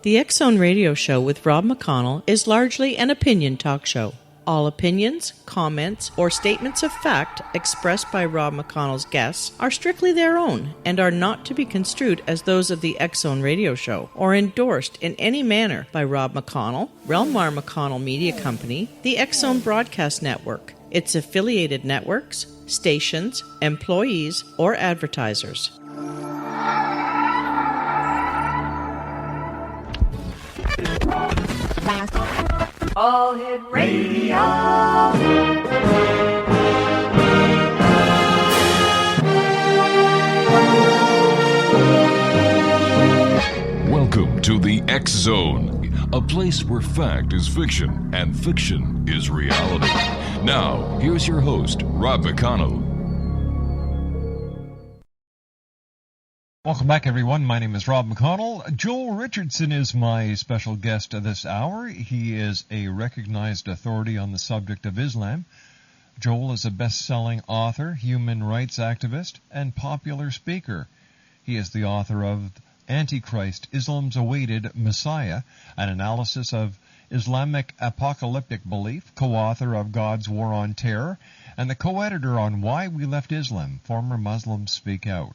The X-Zone Radio Show with Rob McConnell is largely an opinion talk show. All opinions, comments, or statements of fact expressed by Rob McConnell's guests are strictly their own and are not to be construed as those of the X-Zone Radio Show or endorsed in any manner by Rob McConnell, Relmar McConnell Media Company, the X-Zone Broadcast Network, its affiliated networks, stations, employees, or advertisers. All Hit Radio. Welcome to the X-Zone, a place where fact is fiction and fiction is reality. Now, here's your host, Rob McConnell. Welcome back, everyone. My name is Rob McConnell. Joel Richardson is my special guest this hour. He is a recognized authority on the subject of Islam. Joel is a best-selling author, human rights activist, and popular speaker. He is the author of Antichrist, Islam's Awaited Messiah, an analysis of Islamic apocalyptic belief, co-author of God's War on Terror, and the co-editor on Why We Left Islam, Former Muslims Speak Out.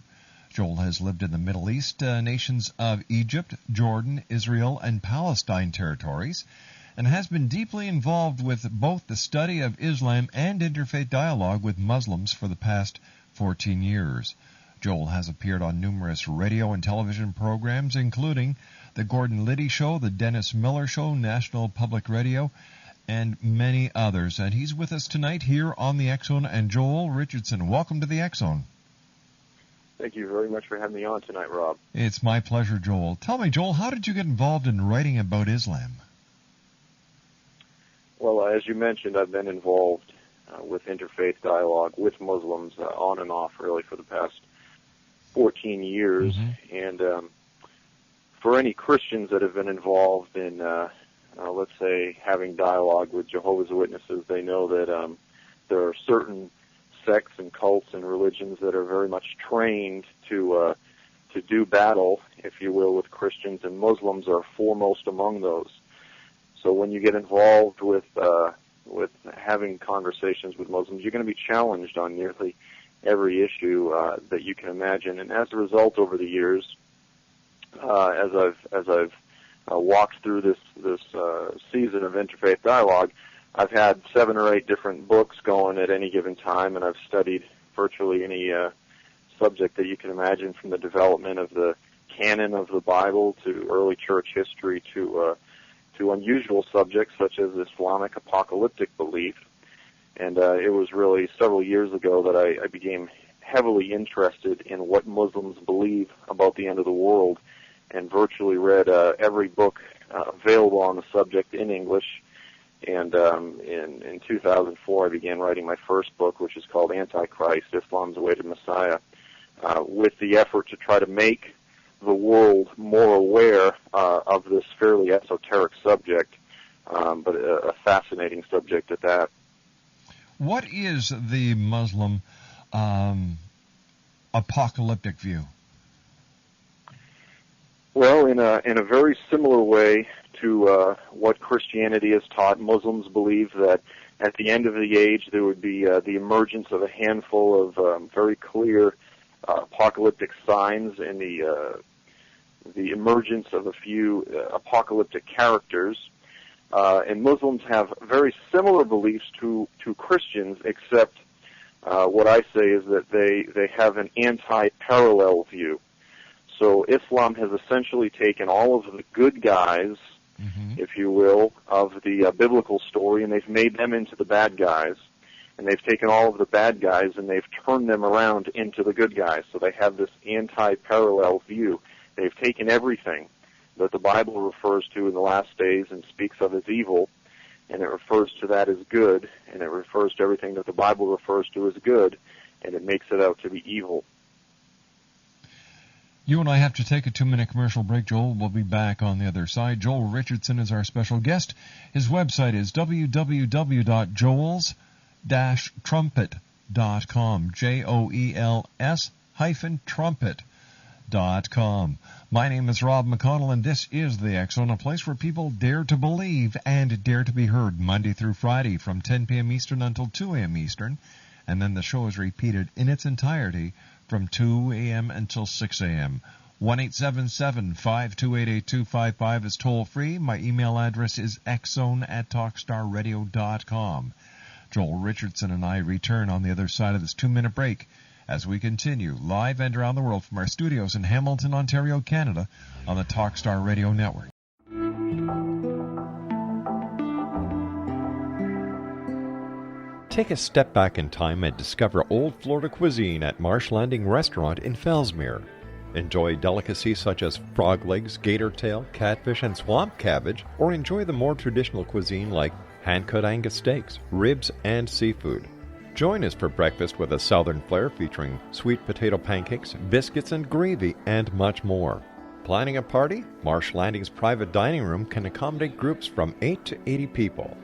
Joel has lived in the Middle East nations of Egypt, Jordan, Israel, and Palestine territories, and has been deeply involved with both the study of Islam and interfaith dialogue with Muslims for the past 14 years. Joel has appeared on numerous radio and television programs, including The Gordon Liddy Show, The Dennis Miller Show, National Public Radio, and many others. And he's with us tonight here on the X-Zone. And Joel Richardson, welcome to the X-Zone. Thank you very much for having me on tonight, Rob. It's my pleasure, Joel. Tell me, Joel, how did you get involved in writing about Islam? Well, as you mentioned, I've been involved with interfaith dialogue with Muslims on and off, really, for the past 14 years. Mm-hmm. And for any Christians that have been involved in, let's say, having dialogue with Jehovah's Witnesses, they know that there are certain sects and cults and religions that are very much trained to do battle, if you will, with Christians, and Muslims are foremost among those. So when you get involved with having conversations with Muslims, you're going to be challenged on nearly every issue that you can imagine. And as a result, over the years, as I've walked through this season of interfaith dialogue, I've had 7 or 8 different books going at any given time, and I've studied virtually any subject that you can imagine, from the development of the canon of the Bible to early church history to unusual subjects such as Islamic apocalyptic belief. And it was really several years ago that I became heavily interested in what Muslims believe about the end of the world, and virtually read every book available on the subject in English. And in 2004, I began writing my first book, which is called Antichrist, Islam's Awaited Messiah, with the effort to try to make the world more aware of this fairly esoteric subject, but a fascinating subject at that. What is the Muslim apocalyptic view? Well, in a very similar way to what Christianity has taught, Muslims believe that at the end of the age there would be the emergence of a handful of very clear apocalyptic signs, and the emergence of a few apocalyptic characters. And Muslims have very similar beliefs to Christians, except what I say is that they have an anti-parallel view. So Islam has essentially taken all of the good guys, mm-hmm. if you will, of the biblical story, and they've made them into the bad guys. And they've taken all of the bad guys and they've turned them around into the good guys. So they have this anti-parallel view. They've taken everything that the Bible refers to in the last days and speaks of as evil, and it refers to that as good, and it refers to everything that the Bible refers to as good, and it makes it out to be evil. You and I have to take a 2-minute commercial break, Joel. We'll be back on the other side. Joel Richardson is our special guest. His website is www.joels-trumpet.com, JOELS-trumpet.com. My name is Rob McConnell, and this is The X Zone, a place where people dare to believe and dare to be heard, Monday through Friday from 10 p.m. Eastern until 2 a.m. Eastern, and then the show is repeated in its entirety from 2 a.m. until 6 a.m. 1-877-528-8255 is toll-free. My email address is xzone@talkstarradio.com. Joel Richardson and I return on the other side of this 2-minute break as we continue live and around the world from our studios in Hamilton, Ontario, Canada, on the Talkstar Radio Network. Take a step back in time and discover old Florida cuisine at Marsh Landing Restaurant in Fellsmere. Enjoy delicacies such as frog legs, gator tail, catfish, and swamp cabbage, or enjoy the more traditional cuisine like hand-cut Angus steaks, ribs, and seafood. Join us for breakfast with a southern flair featuring sweet potato pancakes, biscuits and gravy, and much more. Planning a party? Marsh Landing's private dining room can accommodate groups from 8 to 80 people.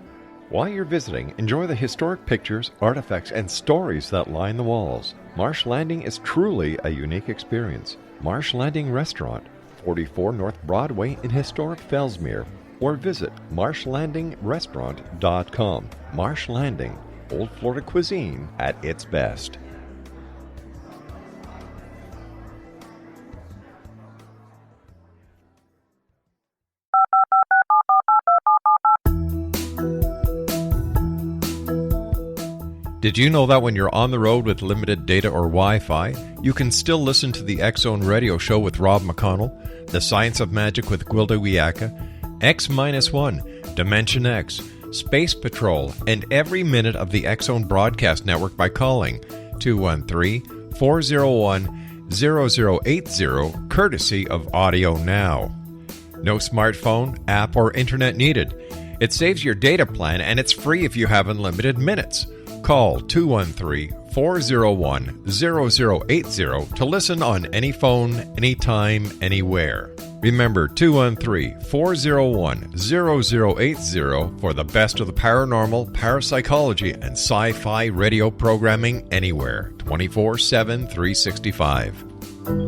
While you're visiting, enjoy the historic pictures, artifacts, and stories that line the walls. Marsh Landing is truly a unique experience. Marsh Landing Restaurant, 44 North Broadway in historic Fellsmere, or visit marshlandingrestaurant.com. Marsh Landing, old Florida cuisine at its best. Did you know that when you're on the road with limited data or Wi-Fi, you can still listen to the X Zone radio show with Rob McConnell, The Science of Magic with Gwilda Wiyaka, X-1, Dimension X, Space Patrol, and every minute of the X Zone broadcast network by calling 213-401-0080, courtesy of Audio Now. No smartphone, app, or internet needed. It saves your data plan, and it's free if you have unlimited minutes. Call 213-401-0080 to listen on any phone, anytime, anywhere. Remember, 213-401-0080 for the best of the paranormal, parapsychology, and sci-fi radio programming anywhere, 24/7, 365.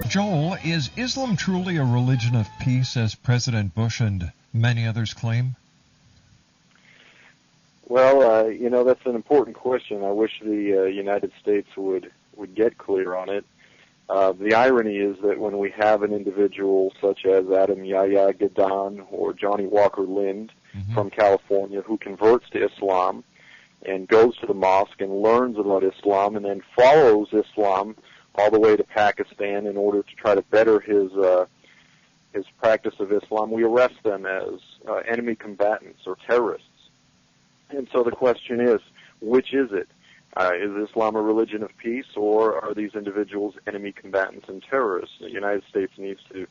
Joel, is Islam truly a religion of peace, as President Bush and many others claim? Well, that's an important question. I wish the United States would get clear on it. The irony is that when we have an individual such as Adam Yahya Gadan or Johnny Walker Lind from California who converts to Islam and goes to the mosque and learns about Islam and then follows Islam all the way to Pakistan in order to try to better his practice of Islam, we arrest them as enemy combatants or terrorists. And so the question is, which is it? Is Islam a religion of peace, or are these individuals enemy combatants and terrorists? The United States needs to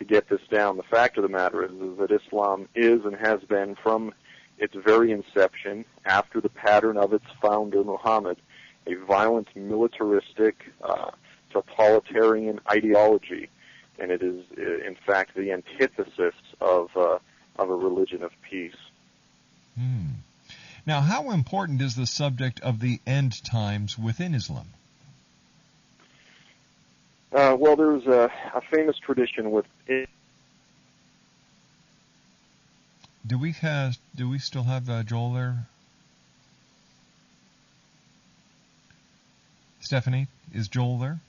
get this down. The fact of the matter is that Islam is and has been from its very inception, after the pattern of its founder, Muhammad, a violent, militaristic, totalitarian ideology. And it is, in fact, the antithesis of a religion of peace. Now, how important is the subject of the end times within Islam? Well, there's a famous tradition with it. Do we still have Joel there? Stephanie, is Joel there?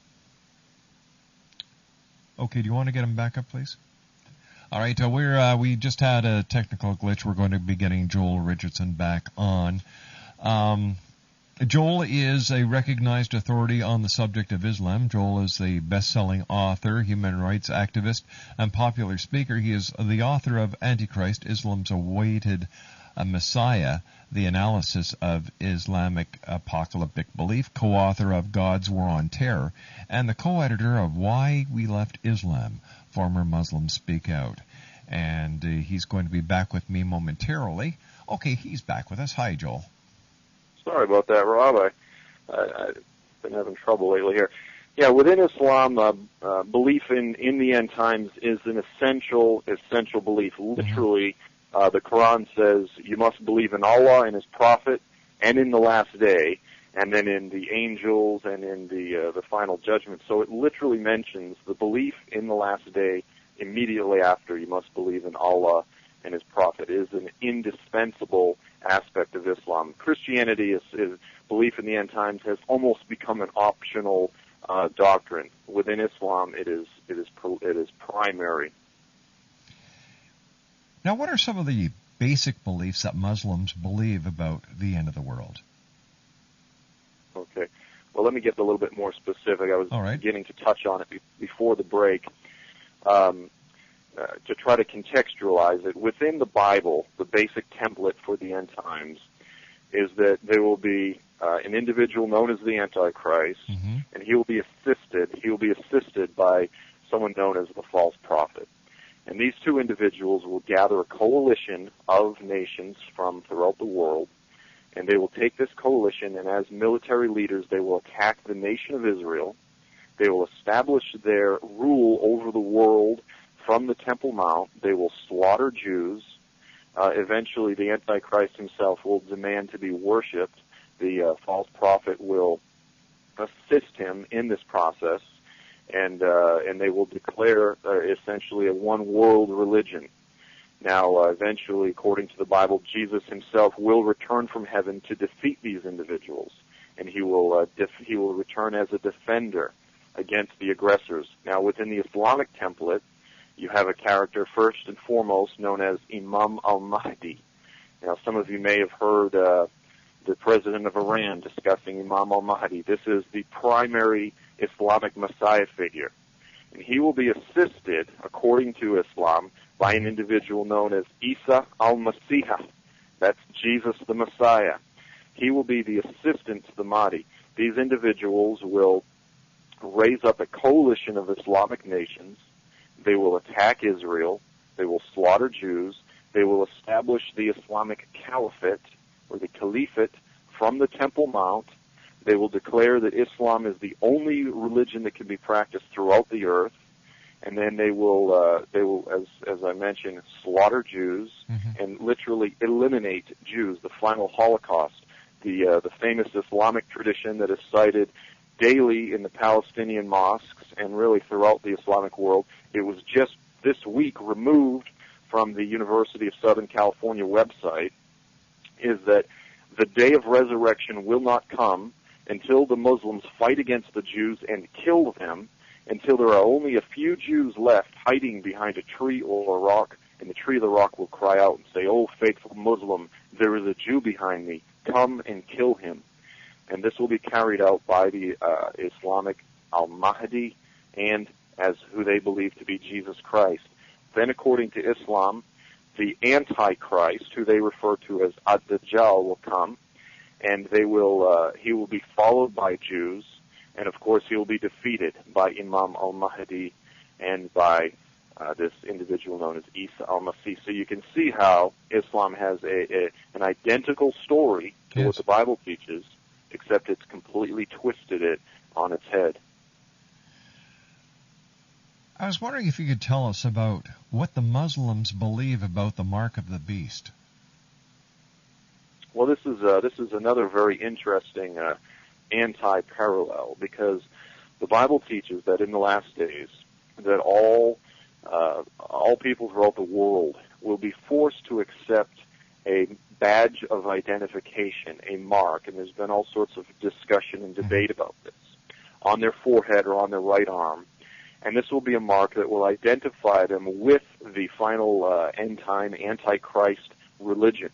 Okay, do you want to get him back up, please? All right, we just had a technical glitch. We're going to be getting Joel Richardson back on. Joel is a recognized authority on the subject of Islam. Joel is the best-selling author, human rights activist, and popular speaker. He is the author of Antichrist, Islam's Awaited Messiah, the analysis of Islamic apocalyptic belief, co-author of God's War on Terror, and the co-editor of Why We Left Islam, Former Muslims Speak Out. And he's going to be back with me momentarily. Okay, he's back with us. Hi, Joel. Sorry about that, Rob. I've been having trouble lately here. Yeah, within Islam, belief in the end times is an essential belief. Literally, the Quran says you must believe in Allah and His Prophet and in the last day, and then in the angels and in the final judgment. So it literally mentions the belief in the last day immediately after, you must believe in Allah and His Prophet. It is an indispensable aspect of Islam. Christianity is belief in the end times has almost become an optional doctrine. Within Islam, it is primary. Now, what are some of the basic beliefs that Muslims believe about the end of the world? Okay. Well, let me get a little bit more specific. I was beginning to touch on it before the break. To try to contextualize it, within the Bible, the basic template for the end times is that there will be an individual known as the Antichrist, and he will be assisted by someone known as the false prophet. And these two individuals will gather a coalition of nations from throughout the world, and they will take this coalition, and as military leaders, they will attack the nation of Israel. They will establish their rule over the world from the Temple Mount. They will slaughter Jews. Eventually, the Antichrist himself will demand to be worshipped. The false prophet will assist him in this process, and they will declare essentially a one-world religion. Now, eventually, according to the Bible, Jesus himself will return from heaven to defeat these individuals, and he will return as a defender against the aggressors. Now, within the Islamic template, you have a character first and foremost known as Imam al-Mahdi. Now, some of you may have heard the president of Iran discussing Imam al-Mahdi. This is the primary Islamic Messiah figure. And he will be assisted, according to Islam, by an individual known as Isa al-Masih. That's Jesus the Messiah. He will be the assistant to the Mahdi. These individuals will raise up a coalition of Islamic nations. They will attack Israel. They will slaughter Jews. They will establish the Islamic Caliphate, or the Caliphate, from the Temple Mount. They will declare that Islam is the only religion that can be practiced throughout the earth. And then they will, as I mentioned, slaughter Jews and literally eliminate Jews, the final Holocaust. The famous Islamic tradition that is cited daily in the Palestinian mosques and really throughout the Islamic world. It was just this week removed from the University of Southern California website, is that the day of resurrection will not come until the Muslims fight against the Jews and kill them, until there are only a few Jews left hiding behind a tree or a rock, and the tree or the rock will cry out and say, "Oh, faithful Muslim, there is a Jew behind me. Come and kill him." And this will be carried out by the Islamic al-Mahdi and as who they believe to be Jesus Christ. Then, according to Islam, the Antichrist, who they refer to as Ad-Dajjal, will come, and he will be followed by Jews, and of course he will be defeated by Imam al-Mahdi and by this individual known as Isa al-Masih. So you can see how Islam has an identical story to what the Bible teaches, except it's completely twisted it on its head. I was wondering if you could tell us about what the Muslims believe about the mark of the beast. Well, this is another very interesting anti-parallel, because the Bible teaches that in the last days that all people throughout the world will be forced to accept a badge of identification, a mark, and there's been all sorts of discussion and debate about this, on their forehead or on their right arm. And this will be a mark that will identify them with the final end-time Antichrist religion.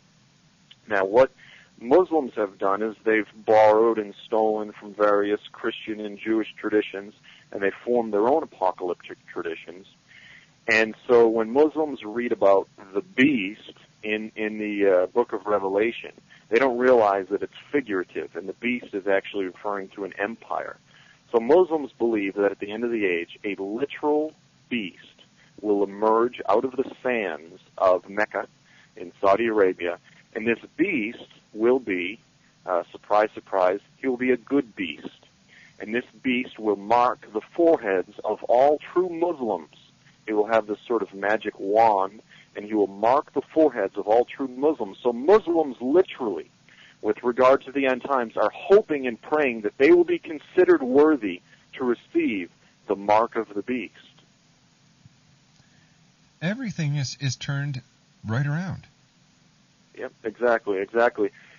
Now, what Muslims have done is they've borrowed and stolen from various Christian and Jewish traditions, and they formed their own apocalyptic traditions. And so when Muslims read about the beast in the book of Revelation, they don't realize that it's figurative, and the beast is actually referring to an empire. So Muslims believe that at the end of the age, a literal beast will emerge out of the sands of Mecca in Saudi Arabia, and this beast will be, surprise, surprise, he will be a good beast. And this beast will mark the foreheads of all true Muslims. He will have this sort of magic wand, and he will mark the foreheads of all true Muslims. So Muslims literally, with regard to the end times, are hoping and praying that they will be considered worthy to receive the mark of the beast. Everything is turned right around. Yep, exactly.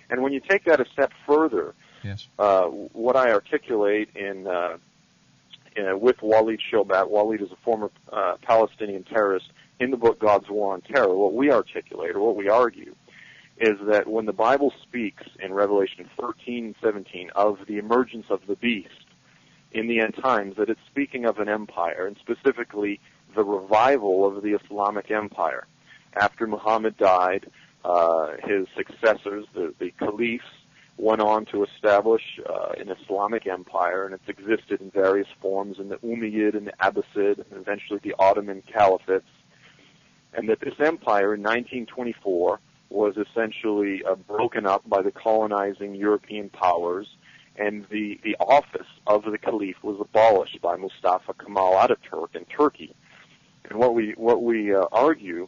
And when you take that a step further, yes, what I articulate with Walid Shobat, Walid is a former Palestinian terrorist, in the book God's War on Terror, what we articulate, or what we argue, is that when the Bible speaks in Revelation 13:17 of the emergence of the beast in the end times, that it's speaking of an empire, and specifically the revival of the Islamic empire. After Muhammad died, his successors, the caliphs, went on to establish an Islamic empire, and it's existed in various forms in the Umayyad and the Abbasid, and eventually the Ottoman caliphates. And that this empire in 1924 was essentially broken up by the colonizing European powers, and the office of the caliph was abolished by Mustafa Kemal Ataturk in Turkey. And what we argue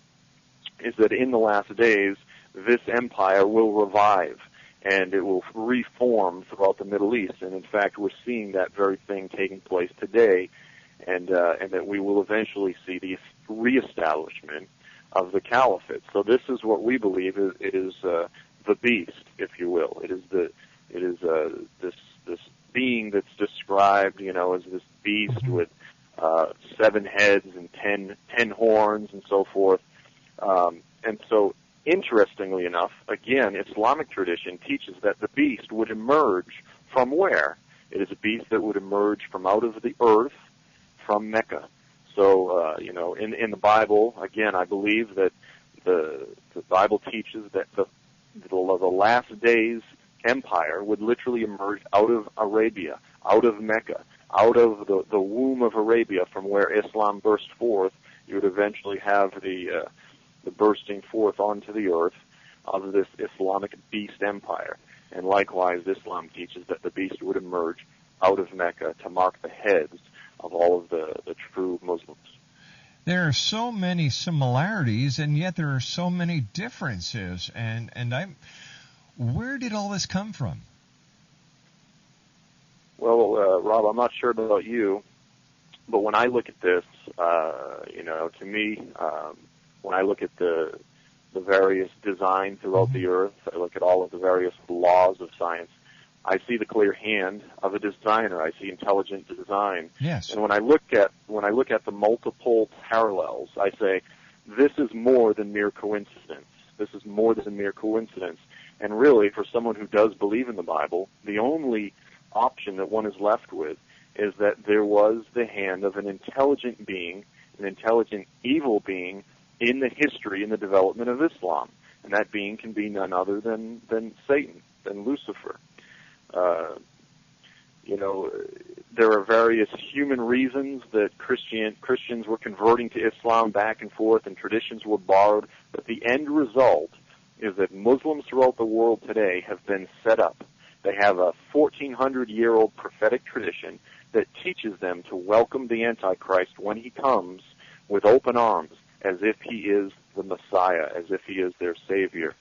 is that in the last days, this empire will revive, and it will reform throughout the Middle East. And in fact, we're seeing that very thing taking place today, and that we will eventually see the reestablishment of the caliphate. So this is what we believe is the beast, if you will. It is this being that's described, as this beast with 7 heads and 10 horns and so forth. And so, interestingly enough, again, Islamic tradition teaches that the beast would emerge from where? It is a beast that would emerge from out of the earth, from Mecca. So, in the Bible, again, I believe that the Bible teaches that the last days empire would literally emerge out of Arabia, out of Mecca, out of the womb of Arabia, from where Islam burst forth. You would eventually have the bursting forth onto the earth of this Islamic beast empire. And likewise, Islam teaches that the beast would emerge out of Mecca to mark the heads of all of the true Muslims. There are so many similarities, and yet there are so many differences. And where did all this come from? Well, Rob, I'm not sure about you, but when I look at this, to me, when I look at the various design throughout the earth, I look at all of the various laws of science, I see the clear hand of a designer. I see intelligent design. Yes. And when I look at the multiple parallels, I say, this is more than mere coincidence. This is more than mere coincidence. And really, for someone who does believe in the Bible, the only option that one is left with is that there was the hand of an intelligent being, an intelligent evil being, in the history and the development of Islam. And that being can be none other than Satan, than Lucifer. There are various human reasons that Christians were converting to Islam back and forth, and traditions were borrowed, but the end result is that Muslims throughout the world today have been set up. They have a 1,400-year-old prophetic tradition that teaches them to welcome the Antichrist when he comes with open arms, as if he is the Messiah, as if he is their Savior.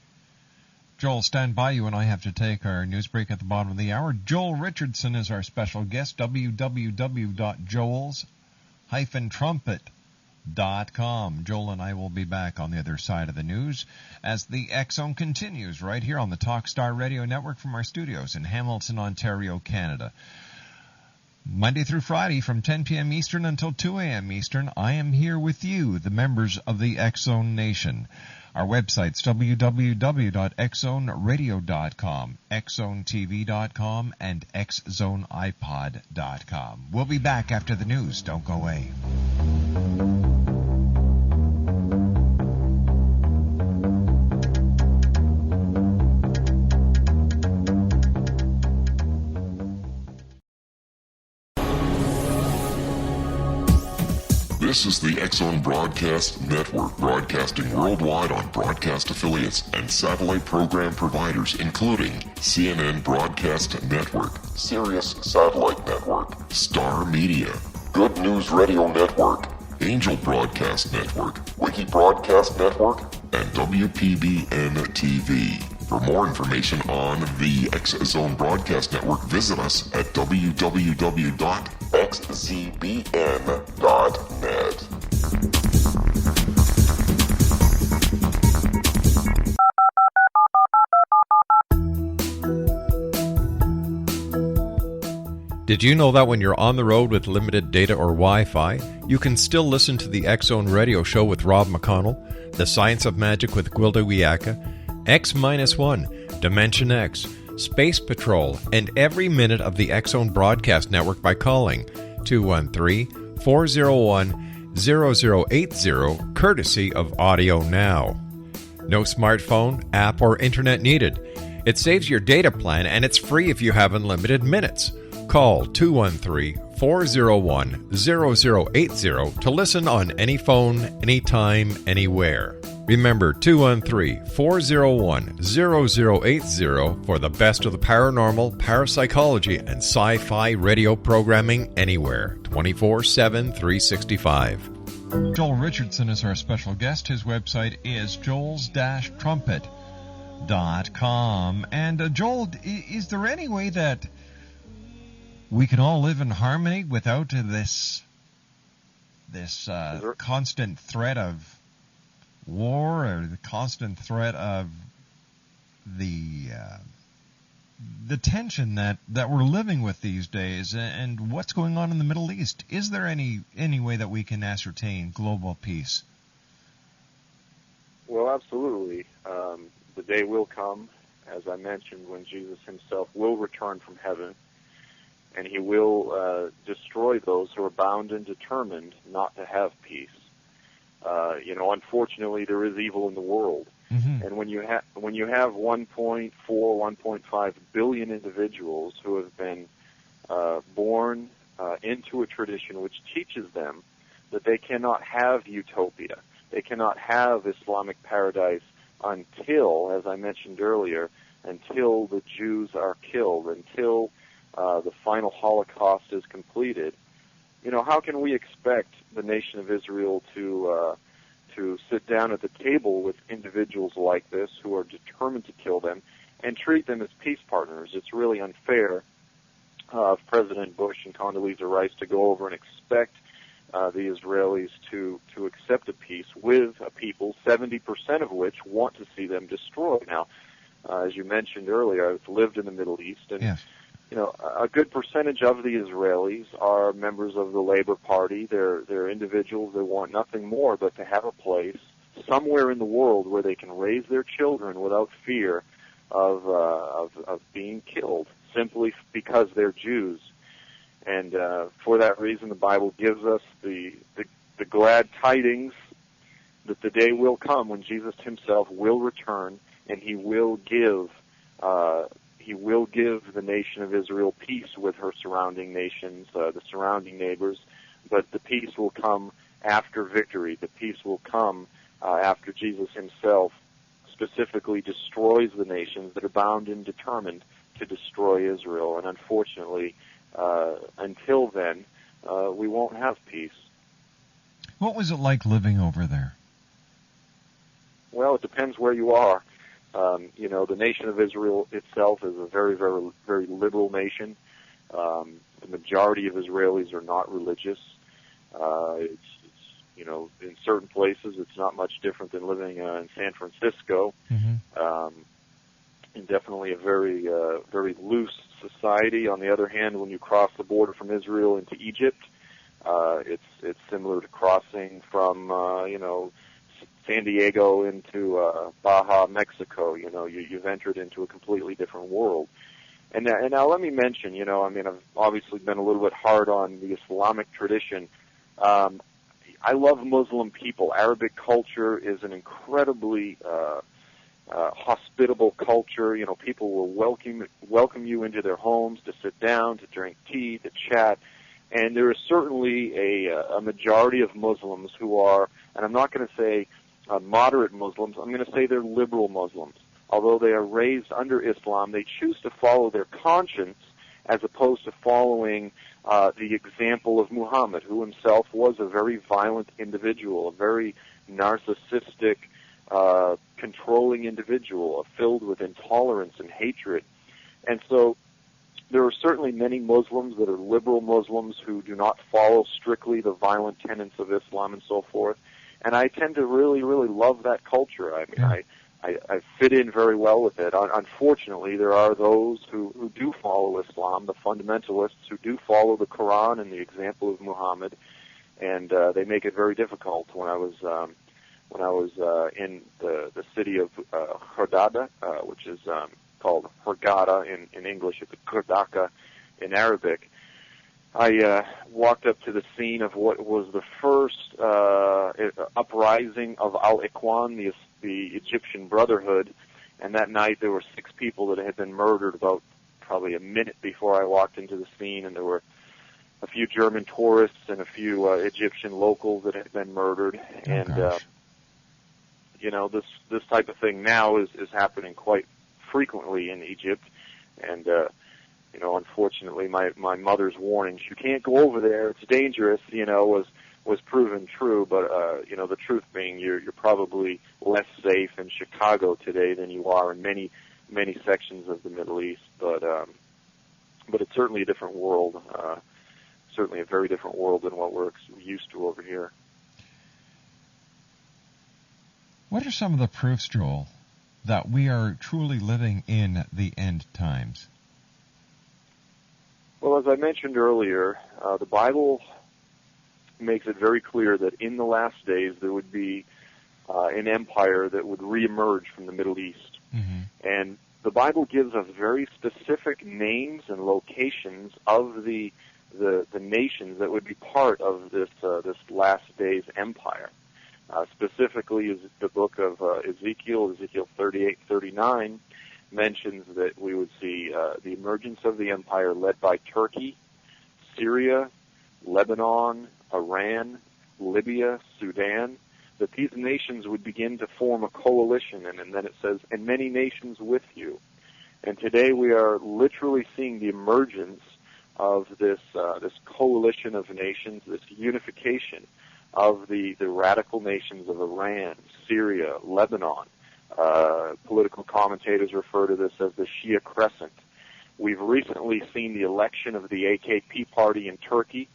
Joel, stand by. You and I have to take our news break at the bottom of the hour. Joel Richardson is our special guest. www.joels-trumpet.com. Joel and I will be back on the other side of the news as the X-Zone continues right here on the Talkstar Radio Network from our studios in Hamilton, Ontario, Canada. Monday through Friday from 10 p.m. Eastern until 2 a.m. Eastern, I am here with you, the members of the X-Zone Nation. Our websites, www.xzoneradio.com, xzonetv.com, and xzoneipod.com. We'll be back after the news. Don't go away. This is the X-Zone Broadcast Network, broadcasting worldwide on broadcast affiliates and satellite program providers, including CNN Broadcast Network, Sirius Satellite Network, Star Media, Good News Radio Network, Angel Broadcast Network, Wiki Broadcast Network, and WPBN TV. For more information on the X-Zone Broadcast Network, visit us at www.xzbn.net. Did you know that when you're on the road with limited data or Wi-Fi, you can still listen to the X-Zone Radio Show with Rob McConnell, The Science of Magic with Gwilda Wiyaka, X-1, Dimension X, Space Patrol, and every minute of the X-Zone Broadcast Network by calling 213-401-0080, courtesy of Audio Now. No smartphone, app, or internet needed. It saves your data plan, and it's free if you have unlimited minutes. Call 213-401-0080 to listen on any phone, anytime, anywhere. Remember, 213-401-0080 for the best of the paranormal, parapsychology, and sci-fi radio programming anywhere, 24/7, 365. Joel Richardson is our special guest. His website is joels-trumpet.com. And Joel, is there any way that we can all live in harmony without this constant threat of war, or the constant threat of the tension that we're living with these days, and what's going on in the Middle East? Is there any way that we can ascertain global peace? Well, absolutely. The day will come, as I mentioned, when Jesus himself will return from heaven, and he will destroy those who are bound and determined not to have peace. Unfortunately, there is evil in the world. Mm-hmm. And when you have 1.5 billion individuals who have been born into a tradition which teaches them that they cannot have utopia, they cannot have Islamic paradise until, as I mentioned earlier, until the Jews are killed, until the final Holocaust is completed. How can we expect the nation of Israel to sit down at the table with individuals like this who are determined to kill them and treat them as peace partners? It's really unfair of President Bush and Condoleezza Rice to go over and expect the Israelis to accept a peace with a people, 70% of which want to see them destroyed. Now, as you mentioned earlier, I've lived in the Middle East, and yes. A good percentage of the Israelis are members of the Labor Party. They're individuals that want nothing more but to have a place somewhere in the world where they can raise their children without fear of being killed simply because they're Jews. And for that reason, the Bible gives us the glad tidings that the day will come when Jesus himself will return, and he will give the nation of Israel peace with her surrounding nations, the surrounding neighbors, but the peace will come after victory. The peace will come after Jesus himself specifically destroys the nations that are bound and determined to destroy Israel. And unfortunately, until then, we won't have peace. What was it like living over there? Well, it depends where you are. The nation of Israel itself is a very, very, very liberal nation. The majority of Israelis are not religious. In certain places, it's not much different than living in San Francisco. Mm-hmm. And definitely a very, very loose society. On the other hand, when you cross the border from Israel into Egypt, it's similar to crossing from, San Diego into Baja, Mexico. You've entered into a completely different world. And now let me mention, I've obviously been a little bit hard on the Islamic tradition. I love Muslim people. Arabic culture is an incredibly hospitable culture. People will welcome you into their homes to sit down, to drink tea, to chat. And there is certainly a majority of Muslims who are, and I'm not going to say moderate Muslims, I'm going to say they're liberal Muslims. Although they are raised under Islam, they choose to follow their conscience as opposed to following the example of Muhammad, who himself was a very violent individual, a very narcissistic, controlling individual, filled with intolerance and hatred. And so there are certainly many Muslims that are liberal Muslims who do not follow strictly the violent tenets of Islam and so forth. And I tend to really, really love that culture. I I fit in very well with it. Unfortunately, there are those who do follow Islam, the fundamentalists who do follow the Quran and the example of Muhammad, and they make it very difficult. When I was in the city of Hurghada, which is called Hurghada in English, it's Kurdaka in Arabic, I walked up to the scene of what was the first uprising of Al-Ikhwan, the Egyptian Brotherhood, and that night there were 6 people that had been murdered about probably a minute before I walked into the scene, and there were a few German tourists and a few Egyptian locals that had been murdered. This type of thing now is happening quite frequently in Egypt, and unfortunately, my mother's warnings, you can't go over there, it's dangerous, was proven true. But the truth being, you're probably less safe in Chicago today than you are in many sections of the Middle East. But it's certainly a different world, certainly a very different world than what we're used to over here. What are some of the proofs, Joel, that we are truly living in the end times? Well, as I mentioned earlier, the Bible makes it very clear that in the last days there would be an empire that would reemerge from the Middle East. Mm-hmm. And the Bible gives us very specific names and locations of the nations that would be part of this last days empire. Specifically, is the book of Ezekiel 38:39, mentions that we would see the emergence of the empire led by Turkey, Syria, Lebanon, Iran, Libya, Sudan, that these nations would begin to form a coalition, and then it says, and many nations with you. And today we are literally seeing the emergence of this coalition of nations, this unification of the radical nations of Iran, Syria, Lebanon. Political commentators refer to this as the Shia Crescent. We've recently seen the election of the AKP party in Turkey,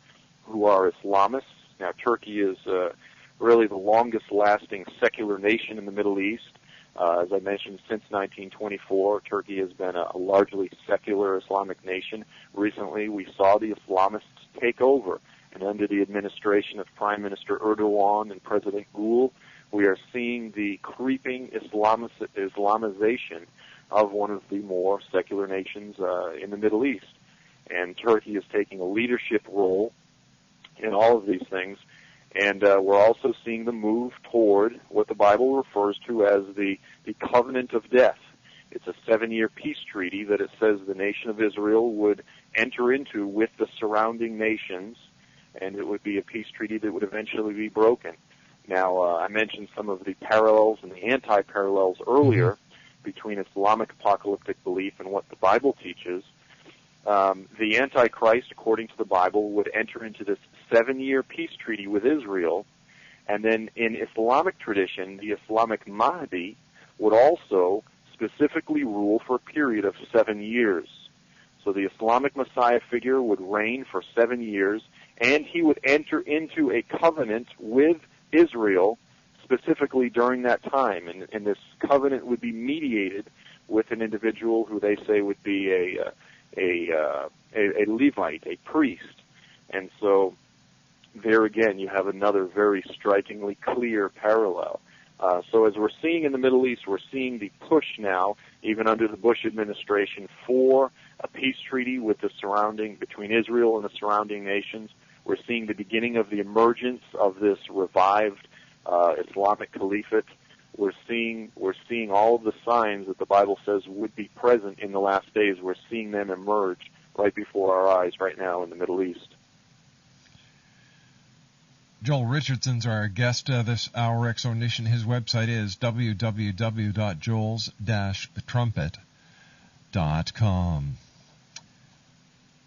who are Islamists. Now, Turkey is really the longest-lasting secular nation in the Middle East. As I mentioned, since 1924, Turkey has been a largely secular Islamic nation. Recently, we saw the Islamists take over, and under the administration of Prime Minister Erdogan and President Gül, we are seeing the creeping Islamization of one of the more secular nations in the Middle East. And Turkey is taking a leadership role in all of these things. And we're also seeing the move toward what the Bible refers to as the covenant of death. It's a 7-year peace treaty that it says the nation of Israel would enter into with the surrounding nations, and it would be a peace treaty that would eventually be broken. Now, I mentioned some of the parallels and the anti-parallels earlier between Islamic apocalyptic belief and what the Bible teaches. The Antichrist, according to the Bible, would enter into this 7-year peace treaty with Israel, and then in Islamic tradition, the Islamic Mahdi would also specifically rule for a period of 7 years. So the Islamic Messiah figure would reign for 7 years, and he would enter into a covenant with Israel specifically during that time, and this covenant would be mediated with an individual who they say would be a Levite, a priest. And so there again you have another very strikingly clear parallel. So as we're seeing in the Middle East, we're seeing the push now, even under the Bush administration, for a peace treaty with between Israel and the surrounding nations. We're seeing the beginning of the emergence of this revived Islamic Caliphate. We're seeing all of the signs that the Bible says would be present in the last days. We're seeing them emerge right before our eyes right now in the Middle East. Joel Richardson's our guest this hour, Exonation. His website is www.joels-trumpet.com.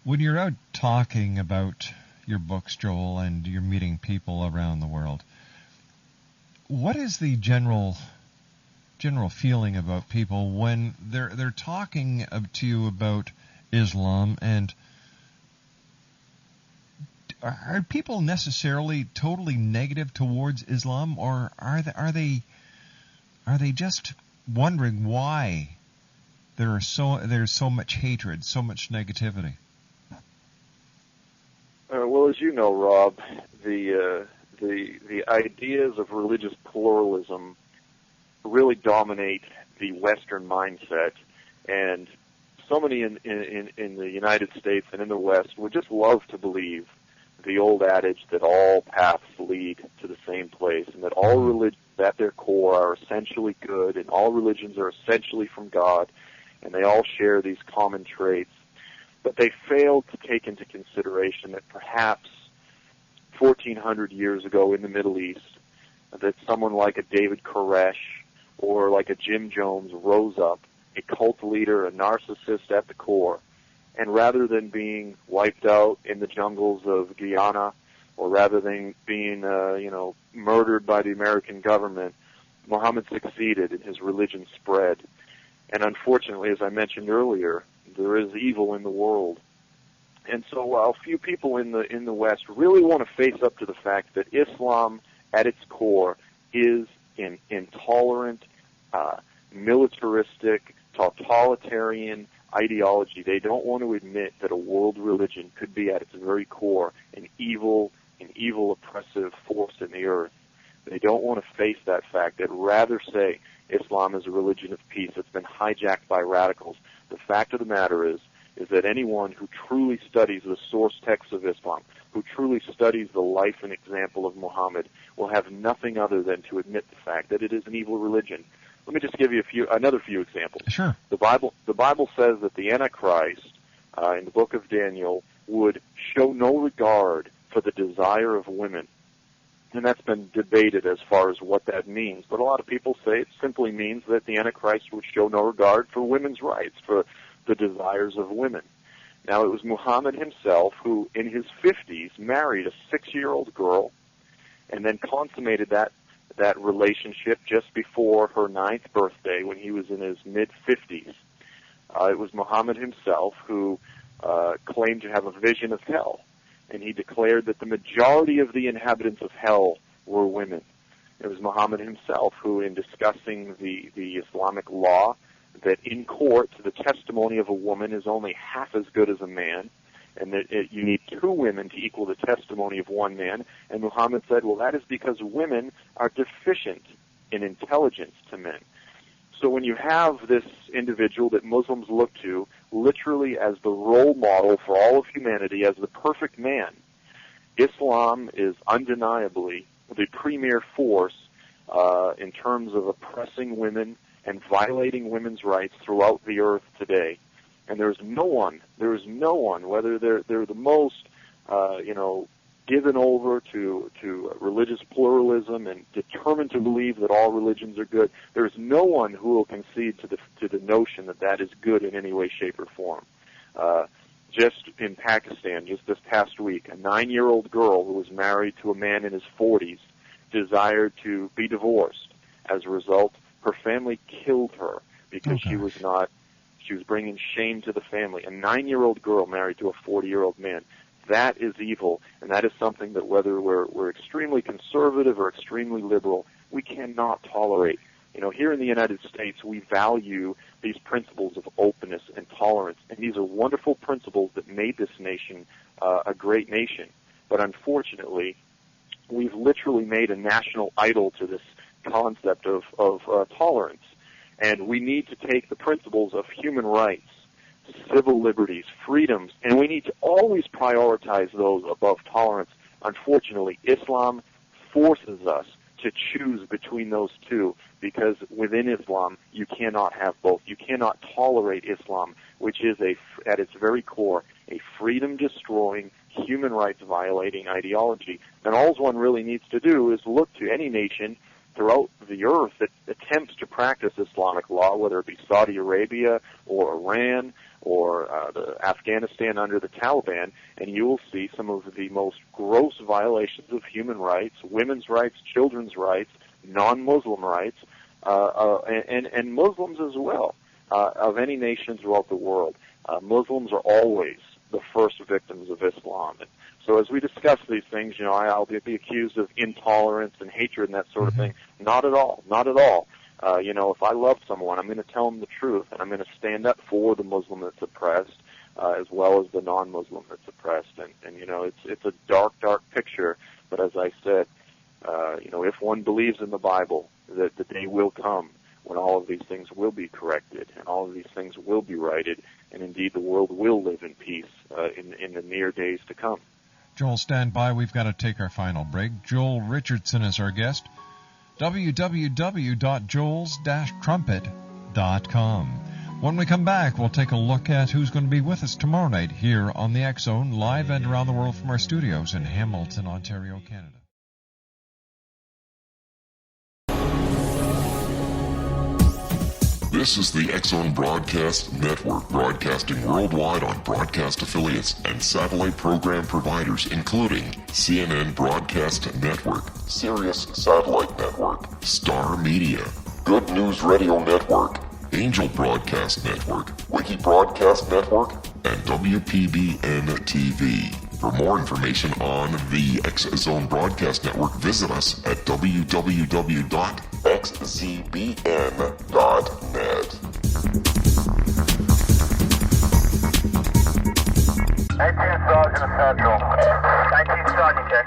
When you're out talking about your books, Joel, and you're meeting people around the world, what is the general feeling about people when they're talking to you about Islam? And are people necessarily totally negative towards Islam, or are they just wondering why there's so much hatred, so much negativity. Well, as you know, Rob, the ideas of religious pluralism really dominate the Western mindset, and so many in the United States and in the West would just love to believe the old adage that all paths lead to the same place, and that all religions at their core are essentially good, and all religions are essentially from God, and they all share these common traits. But they failed to take into consideration that perhaps 1,400 years ago in the Middle East, that someone like a David Koresh or like a Jim Jones rose up, a cult leader, a narcissist at the core, and rather than being wiped out in the jungles of Guyana, or rather than being, murdered by the American government, Muhammad succeeded and his religion spread. And unfortunately, as I mentioned earlier, there is evil in the world. And so while few people in the West really want to face up to the fact that Islam at its core is an intolerant, militaristic, totalitarian ideology, they don't want to admit that a world religion could be at its very core an evil oppressive force in the earth. They don't want to face that fact. They'd rather say Islam is a religion of peace that's been hijacked by radicals. The fact of the matter is that anyone who truly studies the source text of Islam, who truly studies the life and example of Muhammad, will have nothing other than to admit the fact that it is an evil religion. Let me just give you another few examples. Sure. The Bible says that the Antichrist, in the book of Daniel, would show no regard for the desire of women. And that's been debated as far as what that means. But a lot of people say it simply means that the Antichrist would show no regard for women's rights, for the desires of women. Now, it was Muhammad himself who, in his 50s, married a 6-year-old girl and then consummated that relationship just before her 9th birthday when he was in his mid-50s. It was Muhammad himself who claimed to have a vision of hell, and he declared that the majority of the inhabitants of hell were women. It was Muhammad himself who, in discussing the Islamic law, that in court the testimony of a woman is only half as good as a man, and that you need 2 women to equal the testimony of one man. And Muhammad said, well, that is because women are deficient in intelligence to men. So when you have this individual that Muslims look to literally as the role model for all of humanity, as the perfect man, Islam is undeniably the premier force in terms of oppressing women and violating women's rights throughout the earth today. And there is no one, whether they're the most, given over to religious pluralism and determined to believe that all religions are good. There is no one who will concede to the notion that that is good in any way, shape, or form. Just in Pakistan, just this past week, a 9-year-old girl who was married to a man in his 40s desired to be divorced. As a result, her family killed her because she was bringing shame to the family. A 9-year-old girl married to a 40-year-old man. That is evil, and that is something that whether we're extremely conservative or extremely liberal, we cannot tolerate. Here in the United States, we value these principles of openness and tolerance, and these are wonderful principles that made this nation a great nation. But unfortunately, we've literally made a national idol to this concept of tolerance. And we need to take the principles of human rights, civil liberties, freedoms, and we need to always prioritize those above tolerance. Unfortunately, Islam forces us to choose between those two, because within Islam, you cannot have both. You cannot tolerate Islam, which is at its very core, a freedom-destroying, human rights-violating ideology. And all one really needs to do is look to any nation throughout the earth that attempts to practice Islamic law, whether it be Saudi Arabia or Iran or Afghanistan under the Taliban, and you will see some of the most gross violations of human rights, women's rights, children's rights, non-Muslim rights, and Muslims as well, of any nation throughout the world. Muslims are always the first victims of Islam. And so as we discuss these things, I'll be accused of intolerance and hatred and that sort of thing. Not at all. Not at all. If I love someone, I'm going to tell them the truth, and I'm going to stand up for the Muslim that's oppressed, as well as the non-Muslim that's oppressed. And it's a dark, dark picture. But as I said, if one believes in the Bible, that the day will come when all of these things will be corrected and all of these things will be righted, and indeed the world will live in peace in the near days to come. Joel, stand by. We've got to take our final break. Joel Richardson is our guest. www.joels-trumpet.com. When we come back, we'll take a look at who's going to be with us tomorrow night here on the X Zone, live and around the world from our studios in Hamilton, Ontario, Canada. This is the X Zone Broadcast Network, broadcasting worldwide on broadcast affiliates and satellite program providers, including CNN Broadcast Network, Sirius Satellite Network, Star Media, Good News Radio Network, Angel Broadcast Network, Wiki Broadcast Network, and WPBN TV. For more information on the X Zone Broadcast Network, visit us at www.xzbn.net. 19th Sergeant Central. 19th Sergeant, check.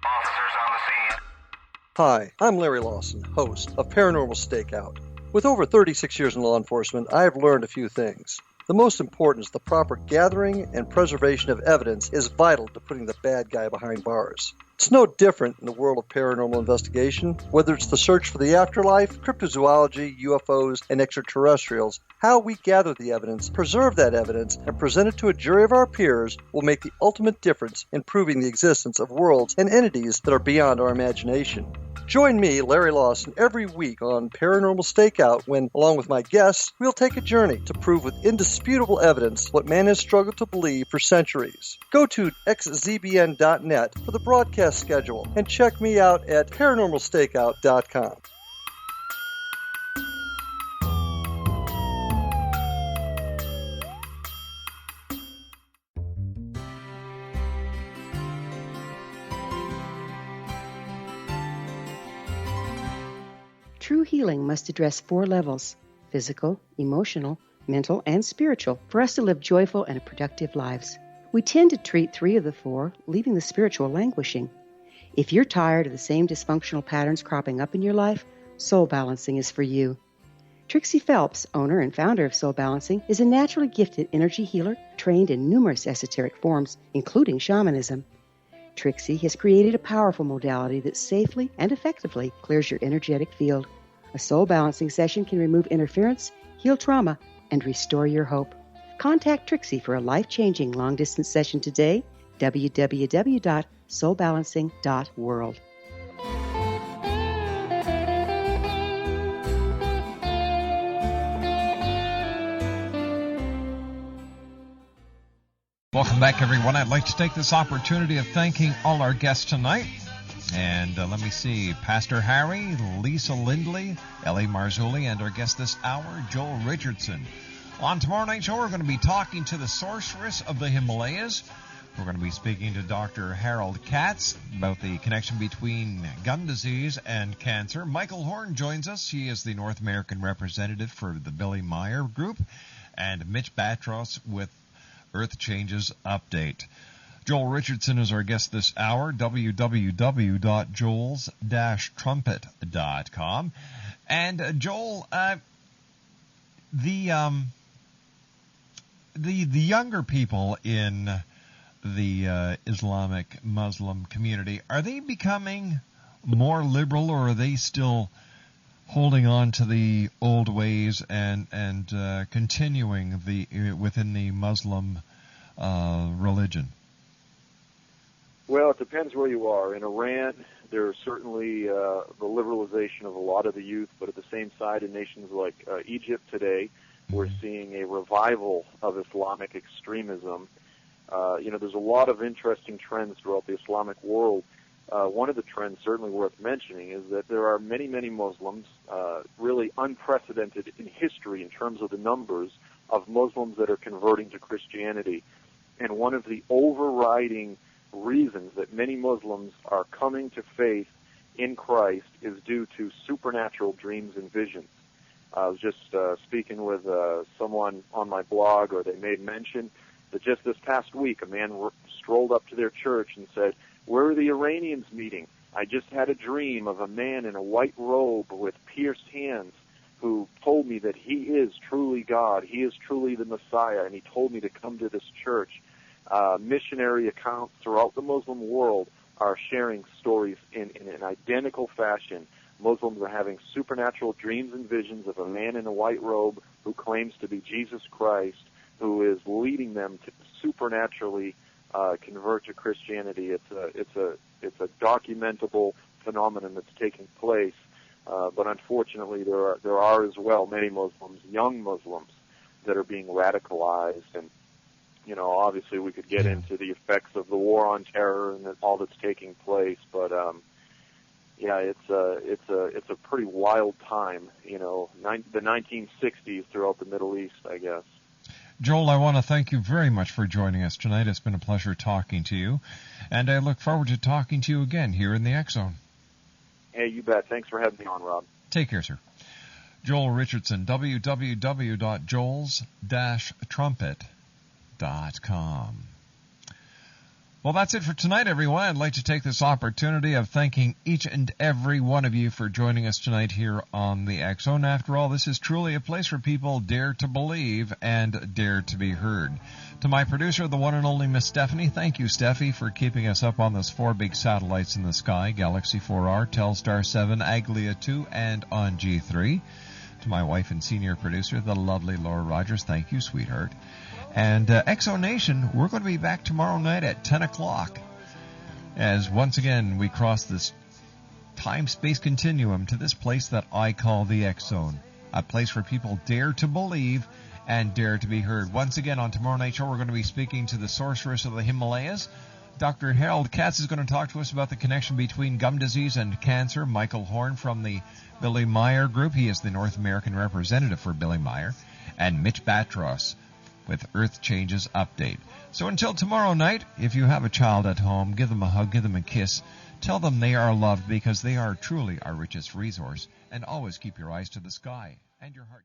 Officers on the scene. Hi, I'm Larry Lawson, host of Paranormal Stakeout. With over 36 years in law enforcement, I have learned a few things. The most important is the proper gathering and preservation of evidence is vital to putting the bad guy behind bars. It's no different in the world of paranormal investigation. Whether it's the search for the afterlife, cryptozoology, UFOs, and extraterrestrials, how we gather the evidence, preserve that evidence, and present it to a jury of our peers will make the ultimate difference in proving the existence of worlds and entities that are beyond our imagination. Join me, Larry Lawson, every week on Paranormal Stakeout when, along with my guests, we'll take a journey to prove with indisputable evidence what man has struggled to believe for centuries. Go to xzbn.net for the broadcast schedule and check me out at paranormalstakeout.com. True healing must address 4 levels: physical, emotional, mental, and spiritual, for us to live joyful and productive lives. We tend to treat 3 of the 4, leaving the spiritual languishing. If you're tired of the same dysfunctional patterns cropping up in your life, Soul Balancing is for you. Trixie Phelps, owner and founder of Soul Balancing, is a naturally gifted energy healer trained in numerous esoteric forms, including shamanism. Trixie has created a powerful modality that safely and effectively clears your energetic field. A soul balancing session can remove interference, heal trauma, and restore your hope. Contact Trixie for a life-changing long-distance session today. www.soulbalancing.world. Welcome back, everyone. I'd like to take this opportunity of thanking all our guests tonight. And let me see, Pastor Harry, Lisa Lindley, Ellie Marzulli, and our guest this hour, Joel Richardson. On tomorrow night's show, we're going to be talking to the sorceress of the Himalayas. We're going to be speaking to Dr. Harold Katz about the connection between gun disease and cancer. Michael Horn joins us. He is the North American representative for the Billy Meyer Group. And Mitch Batros with Earth Changes Update. Joel Richardson is our guest this hour, www.joels-trumpet.com. And Joel, the younger people in the Islamic Muslim community, are they becoming more liberal, or are they still holding on to the old ways and continuing within the Muslim religion? Well, it depends where you are. In Iran, there's certainly the liberalization of a lot of the youth, but at the same side, in nations like Egypt today, we're seeing a revival of Islamic extremism. There's a lot of interesting trends throughout the Islamic world. One of the trends certainly worth mentioning is that there are many, many Muslims, really unprecedented in history in terms of the numbers of Muslims that are converting to Christianity. And one of the overriding reasons that many Muslims are coming to faith in Christ is due to supernatural dreams and visions. I was just speaking with someone on my blog, or they made mention that just this past week a man strolled up to their church and said, "Where are the Iranians meeting? I just had a dream of a man in a white robe with pierced hands who told me that he is truly God, he is truly the Messiah, and he told me to come to this church." Missionary accounts throughout the Muslim world are sharing stories in an identical fashion. Muslims are having supernatural dreams and visions of a man in a white robe who claims to be Jesus Christ, who is leading them to supernaturally convert to Christianity. It's a documentable phenomenon that's taking place, but unfortunately there are as well many Muslims, young Muslims, that are being radicalized. And obviously we could get into the effects of the war on terror and all that's taking place, but it's a pretty wild time, the 1960s throughout the Middle East, I guess. Joel, I want to thank you very much for joining us tonight. It's been a pleasure talking to you, and I look forward to talking to you again here in the X Zone. Hey, you bet. Thanks for having me on, Rob. Take care, sir. Joel Richardson, www.joels-trumpet.com. Well, that's it for tonight, everyone. I'd like to take this opportunity of thanking each and every one of you for joining us tonight here on the X Zone. After all, this is truly a place where people dare to believe and dare to be heard. To my producer, the one and only Miss Stephanie, thank you, Steffi, for keeping us up on those 4 big satellites in the sky, Galaxy 4R, Telstar 7, Aglia 2, and on G3. To my wife and senior producer, the lovely Laura Rogers, thank you, sweetheart. And Exo Nation, we're going to be back tomorrow night at 10 o'clock as once again we cross this time-space continuum to this place that I call the X Zone, a place where people dare to believe and dare to be heard. Once again, on tomorrow night's show, we're going to be speaking to the sorceress of the Himalayas. Dr. Harold Katz is going to talk to us about the connection between gum disease and cancer. Michael Horn from the Billy Meyer Group, he is the North American representative for Billy Meyer. And Mitch Batros with Earth Changes Update. So until tomorrow night, if you have a child at home, give them a hug, give them a kiss. Tell them they are loved because they are truly our richest resource. And always keep your eyes to the sky and your heart.